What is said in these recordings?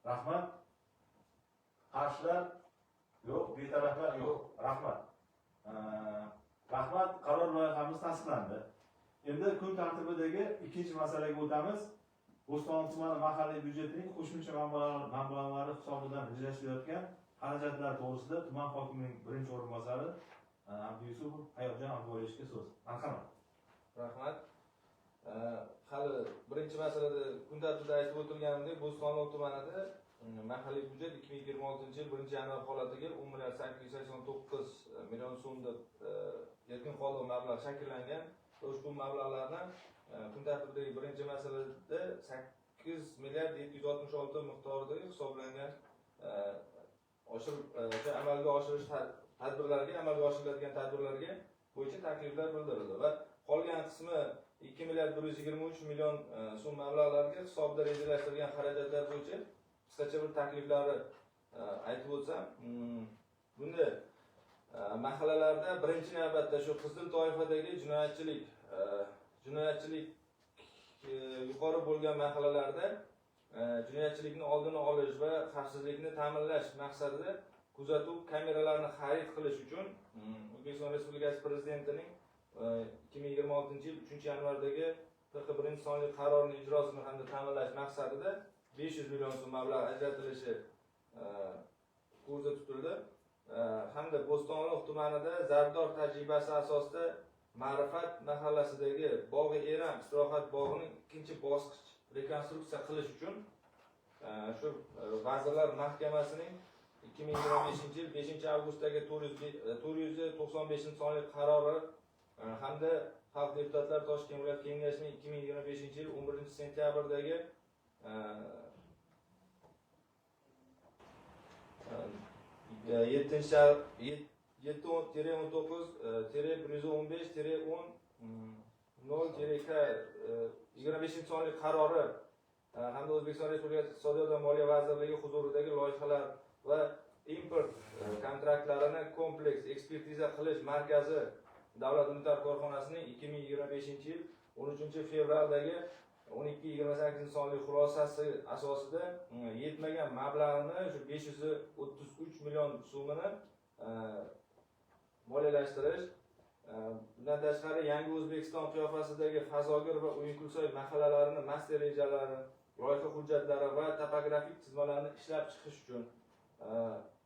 Rahmat. Qarshilar yo'q, betaraflar yo'q. Rahmat. Rahmat, qaror loyihamiz tasdiqlandi. Endi kun tartibidagi ikkinchi masalaga o'tamiz. Bo'ston tumani mahalliy byudjetining qo'shimcha mablag'lari hisobidan rejalashtirilayotgan xarajatlar to'g'risida tuman hokimining birinchi o'rinbosari Abduyusupov Hayotjon Abduvoyevga so'z. Marhamat. Rahmat. Hali birinchi masalada kun tartibida aytib o'tilganimdek, Bo'ston tumanida mahalliy byudjet 2026-yil 1-yanvar holatiga 10 milliard 889 million so'm deb erkin qoldiq mablag' shakllangan. Ushbu mablag'larni kun tartibidagi birinchi masalada 8 milliard 766 miqdoridagi hisoblangan amalga oshirish tadbirlariga, amalga oshiriladigan tadbirlarga bo'yicha takliflar bildirildi va qolgan qismi 2 milliard 123 million so'm mablag'larga hisobda rejalashtirilgan xarajatlar bo'yicha qisqacha bir takliflari aytib o'tsam, bunda mahallalarda birinchi navbatda shu qizil toifadagi jinoyatchilik yuqori bo'lgan mahallalarda jinoyatchilikni oldini olish va xavfsizlikni ta'minlash maqsadida kuzatuv kameralarini xarid qilish uchun O'zbekiston Respublikasi Prezidentining 2026-yil 3-yanvardagi 41-sonli qarorining ijrosini hamda ta'minlash maqsadida 500 million so'm mablag' ajratilishi ko'zda tutildi. Hamda Bo'stonliq tumanida Zardor tajribasi asosida Ma'rifat mahallasidagi Bog'i Eram istirohat bog'ining ikkinchi bosqich rekonstruksiya qilish uchun shu Vazirlar Mahkamasining 2025-yil 5-avgustdagi 495-sonli qarori hamda Xalq deputatlar Toshkent viloyat kengashining 2025-yil 11-sentyabrdagi 7-115-10-0-K-25-sonli qarori hamda O'zbekiston Respublikasi Iqtisodiyot va Moliya vazirligi huzuridagi loyihalar va import kontraktlarini kompleks ekspertiza qilish markazi Davlat unitar korxonasining 2025-yil 13-fevraldagi 12-28 sonli xulosasi asosida yetmagan mablag'ini shu 533 million so'mini moliyalashtirish, bundan tashqari Yangi O'zbekiston qiyofasidagi Fazogir va Uyinkulsoy mahallalarini master rejalari, loyiha hujjatlari va topografik chizmalarni ishlab chiqish uchun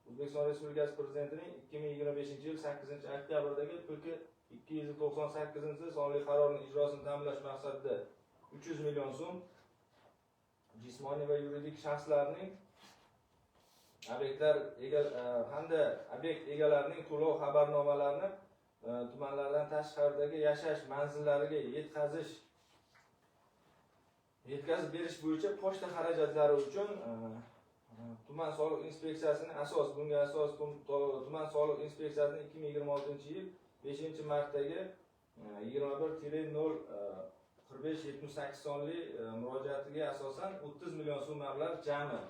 O'zbekiston Respublikasi Prezidentining 2025-yil 8-oktyabrdagi 298 sonli qarorining ijrosini ta'minlash maqsadida 300 million so'm jismoniy va yuridik shaxslarning hamda obyekt egalarining to'lov xabarnomalarini tumanlardan tashqaridagi yashash manzillariga yetkazib berish bo'yicha pochta xarajatlari uchun tuman soliq inspeksiyasining tuman soliq inspeksiyasining 2026-yil 5-martdagi 21-0-45-78 sonli murojaatiga asosan 30 million so'm mablag' jami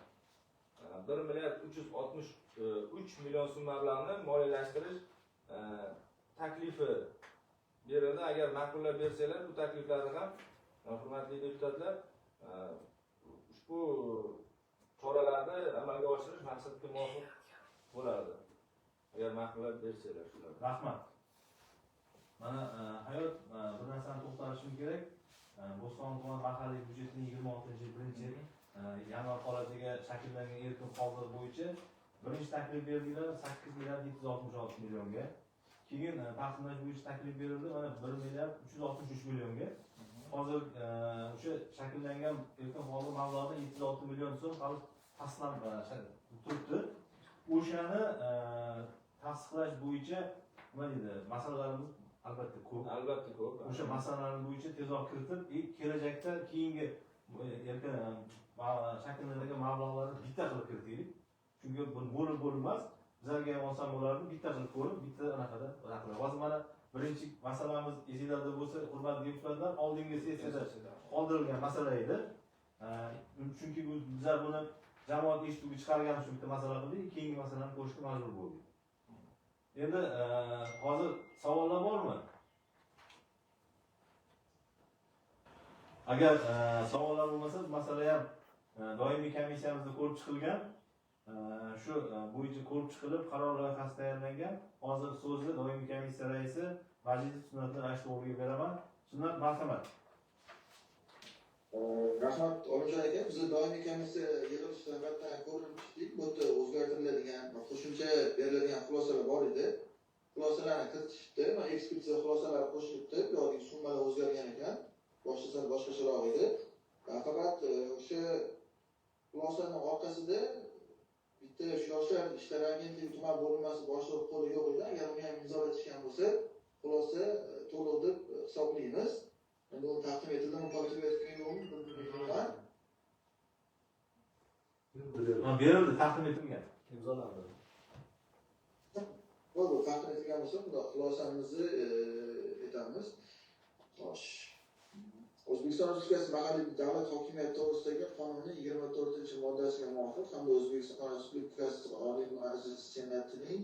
1 milliard 363 million so'm mablag'ni moliyalashtirish taklifi berildi. Agar ma'qullab bersanglar, bu takliflarni ham hurmatli deputatlar ushbu choralarni amalga oshirish maqsadga muvofiq bo'lardi. Agar ma'qullab bersanglar shular. Rahmat. Mana hayot bir narsani to'xtalishim kerak. Bo'ston tuman mahalliy byudjetining 26-yil 1-yanvar holatiga shakllangan erkin qoldiq bo'yicha birinchi taklif berilgan 8 milliard 766 millionga. Keyin taqsimlash bo'yicha taklif berildi, mana 1 milliard 363 millionga. Hozir o'sha shakllangan erkin qoldiq mablag'da 706 million so'm hali tasdiqlanib turibdi. O'shani tasdiqlash bo'yicha nima deydi? Masalalarimiz albatta ko'p. O'sha masalalar bo'yicha tezroq kiritib, kelajakda keyingi erkin shakllanadigan mablag'larni bitta qilib kiritaylik. Chunki bu bo'lmas. Bizlarga ham olsam bo'lardi, bitta qilib ko'rib, bitta anaqada qilib. Hozir mana birinchi masalamiz esingizda bo'lsa, hurmatli deputatlar, oldingi sessiyada qoldirilgan masala edi. Chunki bizlar buni jamoat eshituviga chiqarganimiz uchun bitta masala qildik, keyingi masalani qo'shishga majbur bo'ldik. Endi hozir savollar bormi? Agar savollar bo'lmasa, masala ham doimiy komissiyamizda ko'rib chiqilgan. Shu bo'yicha ko'rib chiqilib, qaror loyihasi tayyorlangan. Hozir so'zni doimiy komissiya raisi Majidov Sunnatlar Ashtovga beraman. Sunnat, marhamat. Rahmat Olimjon aka, biz doimiy komissiya yig'ilishida albatta ko'rib chiqdik. Bu yerda o'zgartiriladigan, qo'shimcha beriladigan xulosalar bor edi. Xulosalarni kiritishdi, ekspertiza xulosalari qo'shilibdi. Buyoqdagi summalar o'zgargan ekan. Boshqa boshqacharoq edi. Faqat o'sha xulosaning orqasida bitta yoshlar ishlar agentligi tuman bo'linmasi boshliq qo'li yo'q edi. Agar uni ham imzolatishgan bo'lsa, xulosa to'liq deb hisoblaymiz. Endi u taqdim etildi, muhokama etgan yo'qmi? Berildi, taqdim etilgan. Imzolandi. Bo'ldi, taqdim etilgan bo'lsa, bunda xulosamizni aytamiz. Xo'sh. O'zbekiston Respublikasi mahalliy davlat hokimiyati to'g'risidagi qonunning 24-moddasiga muvofiq hamda O'zbekiston Respublikasi Oliy Majlisi Senatining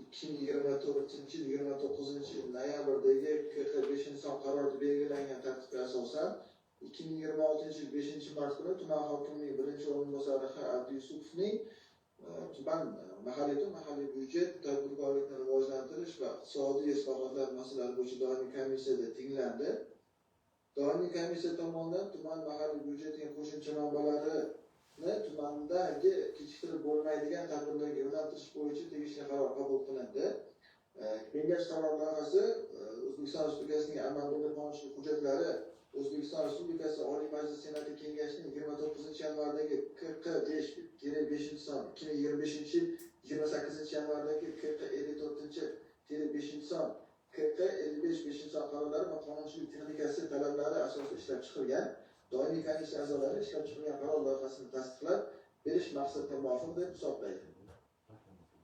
2024-29 noyabrdagi 45-son qarorida belgilangan tartibga asosan 2026-5-mart kuni tuman hokimining birinchi o'rinbosari H. Abdusupovning tuman mahalliy byudjet, tadbirkorlikni rivojlantirish va iqtisodiy islohotlar masalalari bo'yicha doimiy komissiyada tinglandi. Doimiy komissiya tomonidan tuman mahalliy byudjetining qo'shimcha manbalarini tumandagi kechiktirib bo'lmaydigan tadbirlarga yo'naltirish bo'yicha tegishli qaror qabul qilindi. Kengash qaror loyihasi O'zbekiston Respublikasining amaldagi qonunchilik hujjatlari O'zbekiston Respublikasi Oliy Majlisi Senati Kengashining 29-yanvardagi KQ-5-son 2025-yil 28-yanvardagi KQ-54-5-son KQ-55-son qarorlari va qonunchilik texnikasi talablari asosida ishlab chiqilgan. Doimiy komissiya a'zolari ishlab chiqilgan qaror loyihasini tasdiqlab berish maqsadga muvofiq deb hisoblaydi.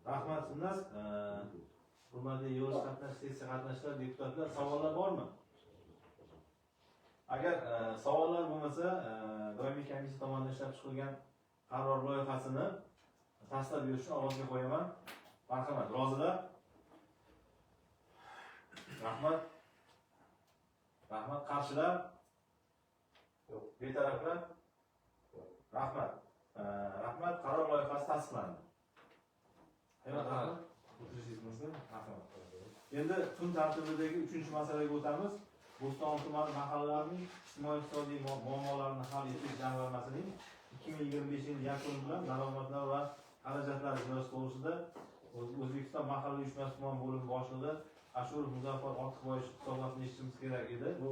Rahmat Sunnat. Hurmatli yig'ilish sessiya qatnashchilar, deputatlar, savollar bormi? Agar savollar bo'lmasa, doimiy komissiya tomonidan ishlab chiqilgan qaror loyihasini tasdiqlab berish uchun ovozga qo'yaman. Marhamat, rozilar? Rahmat. Rahmat, qarshilar? Yo'q. Betaraflar? Rahmat. Rahmat, qaror loyihasi tasdiqlandi. Rahmat. Endi kun tartibidagi 3-masalaga o'tamiz. Bo'ston tumani mahallalarining ijtimoiy-iqtisodiy muammolarini hal etish jamg'armasining 2025-yil yakuni bilan daromadlar va xarajatlar ijrosi to'g'risida O'zbekiston mahalliy uyushmasi tuman bo'limi boshlig'i Ashurov Muzaffar Ortiqboyev hisobotini eshitishimiz kerak edi. Bu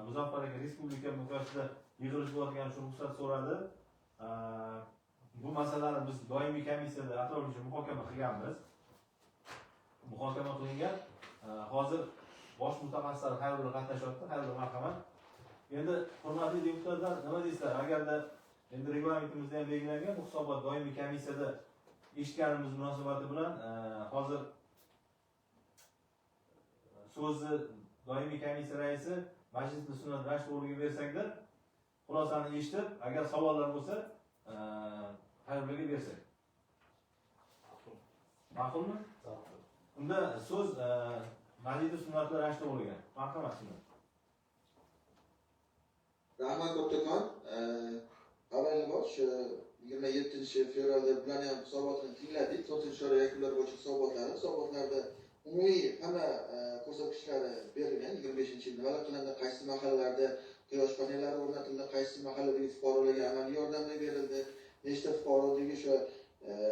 Muzaffar aka respublika miqyosida yig'ilish bo'lgan shu ruxsat so'radi. Bu masalani biz doimiy komissiyada atroflicha muhokama qilganmiz. Muhokama qilingan. Hozir bosh mutaxassislar har biri qatnashyapti. Har bir marhamat. Endi hurmatli deputatlar, nima deysizlar? Agarda endi reglamentimizda ham belgilangan bu hisobot doimiy komissiyada eshitganimiz munosabati bilan hozir so'zni doimiy komissiya raisi Majidov Sunnat Ashtovga bersakda, xulosani eshitib, agar savollar bo'lsa, har biriga bersak. Ma'qulmi? Unda so'z Majidov Sunnat Ashtovga. Marhamat Sunnat. Rahmat Doktorxon, avvalambor shu 27-fevralda bilan ham hisobotni tingladik. 4-oylik yakunlar bo'yicha hisobotlarda umumiy hamma ko'rsatkichlari berilgan. 25-yil nimalar qilindi, qaysi mahallalarda quyosh panellari o'rnatildi, qaysi mahalladagi fuqarolarga amaliy yordamlar berildi, nechta fuqarodagi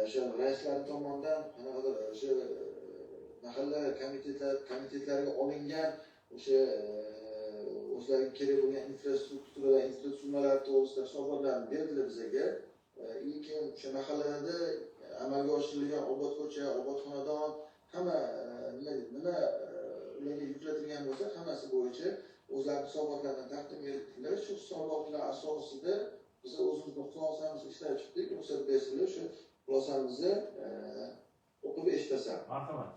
o'sha raislar tomonidan qanaqadir o'sha mahalla komitetlariga olingan o'sha o'zlariga kerak bo'lgan infratuzilmalar to'g'risida hisobotlarni berdilar bizga. Keyin o'sha mahallalarda amalga oshirilgan obod ko'cha, obod xonadon hamma nima ularga yuklatilgan bo'lsa, hammasi bo'yicha o'zlarining hisobotlarini taqdim etdilar. Shu hisobotlar asosida biz o'zimizning xulosamizni ishlab chiqdik. Ruxsat bersinlar, shu xulosamizni o'qib eshitasan. Marhamat.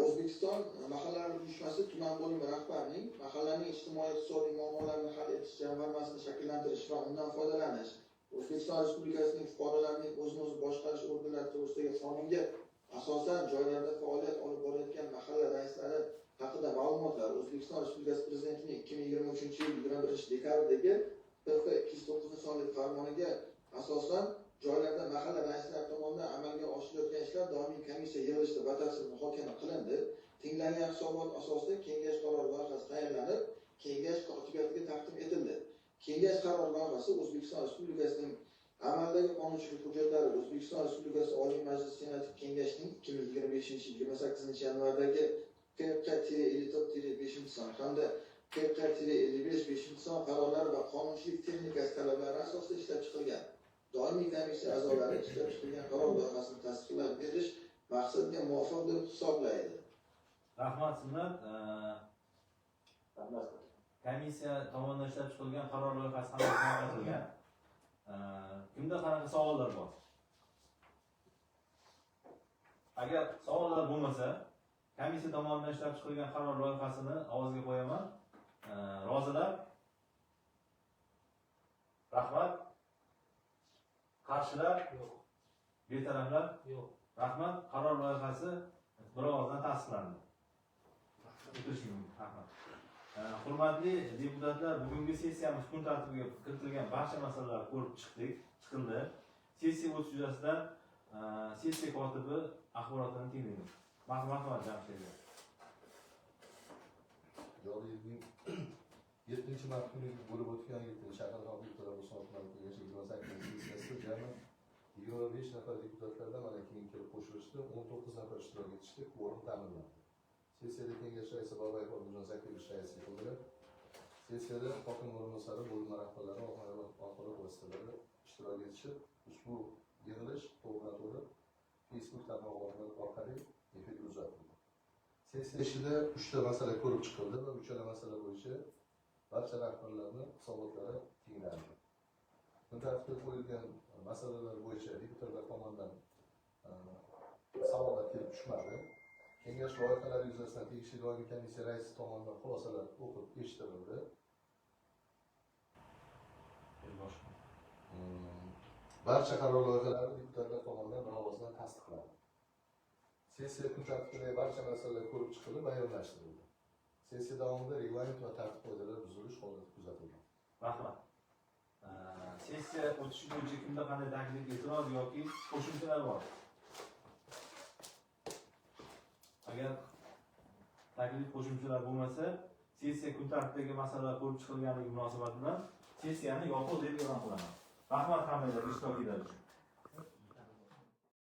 O'zbekiston mahallalar uyushmasi tuman bo'limi rahbarining mahallaning ijtimoiy-iqtisodiy muammolarini hal etish jamg'armasini shakllantirish va undan foydalanish, O'zbekiston Respublikasining fuqarolarining o'zini boshqarish organlari to'g'risidagi qonunga asosan joylarda faoliyat olib borayotgan mahalla raislari haqida ma'lumotlar O'zbekiston Respublikasi Prezidentining 2023 yil 21 dekabrdagi PF 209 sonli farmoniga asosan joylarda mahalla raislar tomonidan amalga oshirilayotgan ishlar doimiy komissiya yig'ilishida batafsil muhokama qilindi. Tinglangan hisobot asosida kengash qaror loyihasi tayyorlanib, kengash kotibiyatiga taqdim etildi. Kengash qaror loyihasi O'zbekiston Respublikasining amaldagi qonunchilik hujjatlari O'zbekiston Respublikasi Oliy Majlisi Senati Kengashining 2025 yil 28 yanvardagi PK-54-5 son hamda PK-55 son qarorlari va qonunchilik texnikasi talablari asosida ishlab chiqilgan. Doimiy komissiya a'zolari ishlab chiqilgan qaror loyihasini tasdiqlab berish maqsadga muvofiq deb hisoblaydi. Rahmat sizlar. Komissiya tomonidan ishlab chiqilgan qaror loyihasi hamma qilgan. Kimda qanaqa savollar bor? Agar savollar bo'lmasa, komissiya tomonidan ishlab chiqilgan qaror loyihasini ovozga qo'yaman. Rozilar? Rahmat. Qarshilar? Yo'q. Betaraflar? Yo'q. Rahmat. Qaror loyihasi bir ovozdan tasdiqlandi. Rahmat. Hurmatli deputatlar, bugungi sessiyamiz kun tartibiga kiritilgan barcha masalalar ko'rib chiqildi. Sessiya o'tish yuzasidan sessiya kotibi axborotini tinglaymiz. Marhamat, Jamshid. Joriy yilning 7-mart kunida bo'lib o'tgan shahar hokimlari Bo'stonliq kengashi 28 sessiyasida jami 25 nafar deputatlardan mana keyin kelib qo'shilishdi, 19 nafar ishtirok etishdi, kvorum ta'minlandi. Sessiyada kengash raisi Boboyev Obidjon Zakirov raislik qildilar. Sessiyada hokim o'rinbosari, bo'linma rahbarlari, axborot vositalari ishtirok etishib, ushbu yig'ilish to'g'ri Facebook tarmog'i orqali efirga uzatildi. Sessiya ishida 3 ta masala ko'rib chiqildi va 3 masala bo'yicha barcha rahbarlarning hisobotlari tinglandi. Kun tartibga qo'yilgan masalalar bo'yicha deputatlar tomonidan savollar kelib tushmadi. Kengash loyihalari yuzasidan tegishli doimiy komissiya raisi tomonidan xulosalar o'qib eshittirildi. Barcha qaror loyihalari deputatlar tomonidan bir ovozdan tasdiqlandi. Sessiya kun tartibidagi barcha masalalar ko'rib chiqilib, bayonlashtirildi. Sessiya davomida reglament va tartib-qoidalar buzilish holati kuzatilgan. Rahmat. Sessiya o'tishi bo'yicha kimda qanday taklif, e'tiroz yoki qo'shimchalar bor? Agar taklif, qo'shimchalar bo'lmasa, sessiya kun tartibidagi masalalar ko'rib chiqilganligi munosabati bilan sessiyani yopiq deb e'lon qilaman. Rahmat hammaga ishtirok etganlar uchun.